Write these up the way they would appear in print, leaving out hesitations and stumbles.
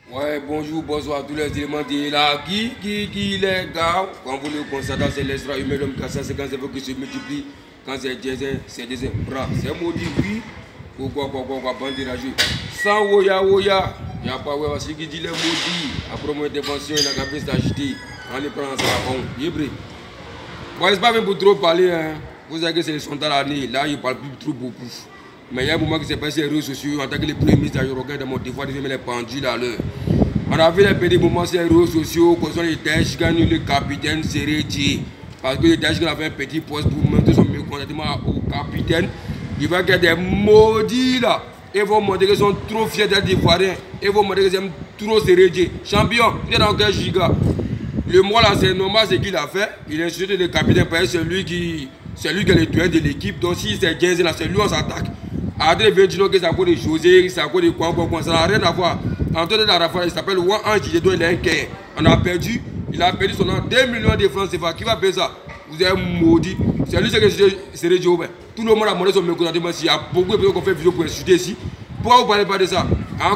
Ouais, bonjour, bonsoir à tous les éléments de là. Qui les gars, quand vous le constatez, c'est l'extra-humain, l'homme cassé, c'est quand c'est vous qui se multiplie. Quand c'est diesel, c'est des bras. C'est maudit, oui. Pourquoi, bande de rageux. Sans Woya, il n'y a pas ouais, celui qui dit les maudits. Après mon intervention, il a qu'à s'agiter. On les prend en savon. Libre. Bon, c'est pas même pour trop parler, hein. Vous savez que c'est le sondage l'année. Là, il ne parle plus trop beaucoup. Mais il y a un moment qui s'est passé sur les réseaux sociaux. En tant que le premier ministre, je regarde mon devoir de faire les pendules à l'heure. On a vu les petits moments sur les réseaux sociaux, concernant les tâches qui gagnent le capitaine Sereti. Parce que les tâches qui ont fait un petit poste pour montrer son mécontentement au capitaine. Il va y avoir des maudits là. Ils vont montrer qu'ils sont trop fiers d'être ivoiriens. Ils vont montrer qu'ils aiment trop Sereti. Champion, il est dans quel giga? Le mois là, c'est normal ce qu'il a fait. Il a insulté le capitaine parce que c'est lui qui est le tueur de l'équipe. Donc si c'est 15 là, c'est lui on s'attaque. Après, il dit que c'est à cause de José, c'est à cause de quoi, ça n'a rien à voir. Antoine de la Rafa, il s'appelle Juan Ange, il a un quai. On a perdu, il a perdu son nom, 2 millions de francs CFA. Qui va payer ça? Vous êtes maudit. C'est lui qui c'est le Joe. Tout le monde a demandé son mécontentement. Il y a beaucoup de personnes qui ont fait vidéo pour insulter ici. Pourquoi vous ne parlez pas de ça?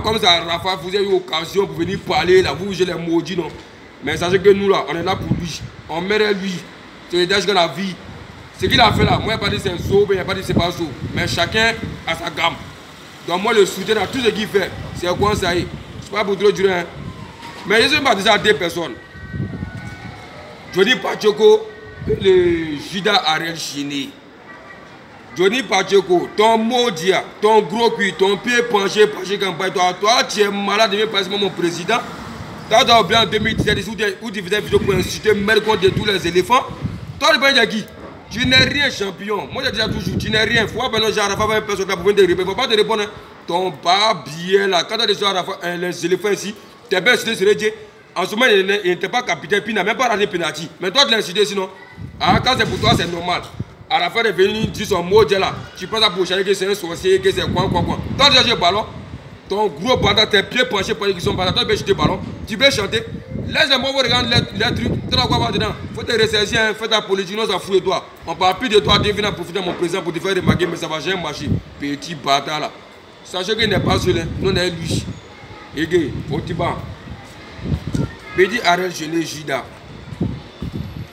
Comme ça, Rafa, vous avez eu l'occasion pour venir parler, là, vous, j'ai les maudits, non? Mais sachez que nous, là, on est là pour lui. On mérite lui. C'est le danger de la vie. Ce qu'il a fait là, moi, il n'y a pas dit c'est saut, il n'y a pas dit c'est pas saut. Mais chacun a sa gamme. Donc moi, le soutien à tout ce qu'il fait, c'est quoi ça y est. C'est pas pour trop durer. Hein. Mais je ne sais pas déjà à deux personnes. Johnny Pacheco et le Jida Ariel Chini. Johnny Pacheco, ton maudit, ton gros cul, ton pied penché campagne, toi, tu es malade de venir passer mon président. Tu as oublié en 2017 où tu faisais vidéo pour insulter Mel contre tous les éléphants. Toi, tu parles de qui? Tu n'es rien champion. Moi je dis toujours, tu n'es rien. Il faut pas que Rafa personne pour venir te répondre. Il ne faut pas te répondre. Ton barbier là, quand tu as des Rafa, les éléphants ici, tu es bien insulté sur les dieux. En ce moment, il n'était pas capitaine, puis il n'a même pas raté penalty. Mais toi, tu l'as insulté sinon. Ah, quand c'est pour toi, c'est normal. Rafa est venu dire son mot là. Tu penses à pour changer que c'est un sorcier, que c'est quoi. Toi, tu as joué le ballon. Ton gros bâtard, tes pieds penchés pour les qui sont bâtards. Toi, tu peux jeter le ballon. Tu peux chanter. Laisse-moi regarder les trucs. Tu vas voir dedans. Faut te ressaisir, fais ta politique, non, ça fout de toi. On parle plus de toi, tu viens profiter de mon président pour te faire remarquer, mais ça va jamais marcher. Petit bâtard là. Sachez qu'il n'est pas seul, non, c'est lui. Et gars, au Tiban. Petit Ariel Chini Jida.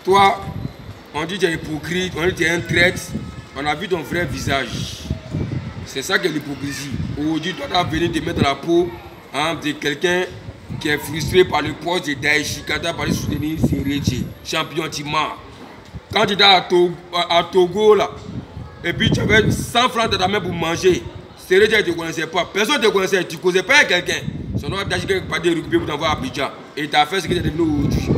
Toi, on dit que tu es hypocrite, on dit que tu es un traître. On a vu ton vrai visage. C'est ça que l'hypocrisie. Aujourd'hui, toi, tu vas venir te mettre dans la peau de quelqu'un qui est frustré par le poste de Daesh, quand tu as parlé de soutenir Sereti, champion Tima. Quand tu étais à Togo, là, et puis tu avais 100 francs dans ta main pour manger, Sereti, tu ne te connaissais pas. Personne ne te connaissait, tu ne causais pas avec quelqu'un. Son nom a d'agir quelque part de récupérer pour t'envoyer à Abidjan. Et tu as fait ce que tu es devenu aujourd'hui.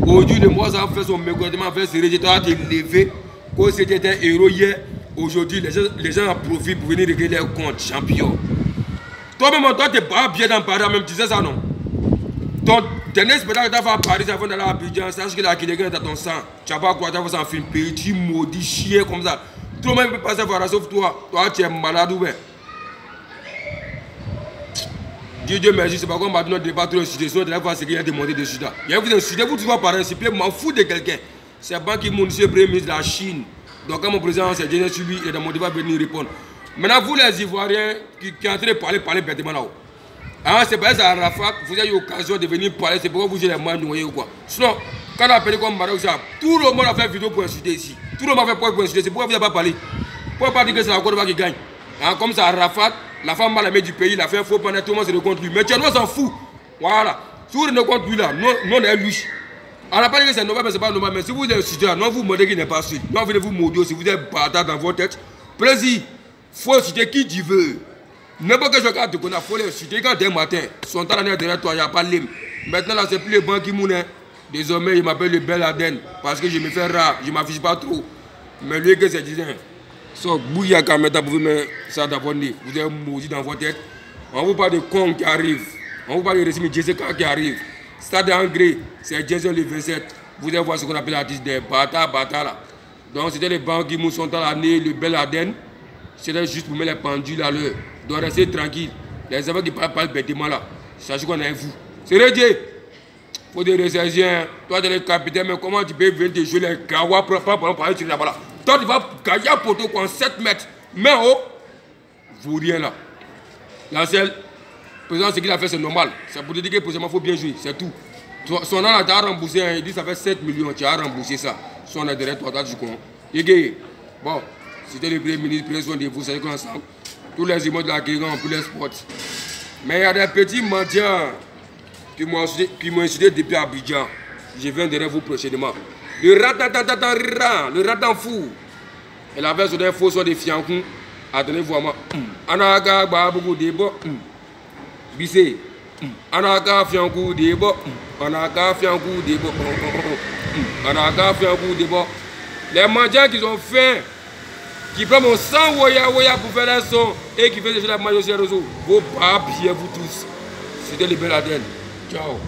Aujourd'hui, le mois, ça a fait son mécontentement avec Sereti, tu as été levé, comme si c'était un héros hier. Aujourd'hui, les gens en profitent pour venir régler leurs comptes, champion. Toi-même, toi, tu n'es pas bien dans Paris, même tu sais ça, non? Ton dernier spectacle que tu as fait à Paris avant d'aller à Abidjan, sache que la Kiléguen est dans ton sang. Tu n'as pas quoi, tu as fait ça en film, petit, maudit, chien comme ça. Tout le monde peut passer par là sauf toi. Toi, tu es malade ou bien. Dieu merci, c'est pas comme maintenant, tu n'es pas trop insulté, sinon tu n'as pas ce qu'il a demandé de Juda. Il y a vous insulté, vous toujours par ainsi, je m'en fous de quelqu'un. C'est pas qui mon premier ministre de la Chine. Donc, quand mon président s'est gêné sur lui, il est dans mon devoir de venir répondre. Maintenant, vous les Ivoiriens qui sont en train de parler bêtement là-haut. Ah, c'est pas ça, Rafa, vous avez eu l'occasion de venir parler, c'est pourquoi vous avez les mains noyées ou quoi. Sinon, quand on a appelé comme Maroc, tout le monde a fait vidéo pour insulter ici. Tout le monde a fait pour insulter, c'est pourquoi vous n'avez pas parlé. Pourquoi pas dire que c'est la Côte d'Ivoire qui gagne. Ah, comme ça, Rafa, la femme mal aimée du pays, il a fait un faux pendant tout le monde se contre lui. Mais Tchèque, on s'en fout. Voilà. Si vous ne contre lui là, non, on est lui. On n'a pas dit que c'est normal, mais c'est pas normal. Mais si vous êtes insulté, non, vous demandez qu'il n'est pas sûr. Non, venez vous maudire si vous êtes bâtard dans votre tête. Plaisir. Faut insulter qui tu veux. N'importe quel joueur te connaît, il faut l'insulter. Quand dès matin, son talent est derrière toi, il n'y a pas de lime. Maintenant, là, c'est plus le banc qui moune. Désormais, il m'appelle le bel Aden. Parce que je me fais rare, je ne m'affiche pas trop. Mais lui, que c'est disant, so, bouillard quand même, vous mettez ça dans votre nez. Vous êtes maudit dans votre tête. On vous parle de Kong qui arrive. On vous parle de Récimi Jessica qui arrive. Stade Angré, c'est Jason le 27. Vous allez voir ce qu'on appelle l'artiste des bâtards là. Donc, c'était les bancs qui sont dans l'année, le bel Aden. C'était juste pour mettre les pendules à l'heure. Donc restez tranquille. Les enfants qui parlent bêtement là, sachez qu'on est vous. C'est rédié. Il faut des ressaisiens. Toi, tu es le capitaine, mais comment tu peux venir te jouer les gawa pour parler sur là-bas là. Toi, tu vas gagner un poteau en 7 mètres. Mais oh, vous rien là. La selle, président, ce qu'il a fait, c'est normal. C'est pour te dire que président, il faut bien jouer, c'est tout. Son nom, tu as remboursé, il dit ça fait 7 millions, tu as remboursé ça. Son adhérent, toi, tu as du con. Bon, c'était le premier ministre, président de vous, c'est ensemble. Tous les immeubles de la Guérin, pour les sports. Mais il y a des petits mendiants qui m'ont insulté depuis Abidjan. Je viens derrière vous prochainement. Le ratant fou. Elle avait sur des faux soins de fiancou. Attendez-vous à moi. Anaga Babou Debo. Bissé. Anaga fiancou Debo. Anaga fiancou Debo. Anaga fiancou Debo. Les mendiants qui ont faim, qui prennent mon sang Woya pour faire un son et qui font la magie sur les réseaux. Vos papiers, vous tous. C'était le Beladel. Ciao.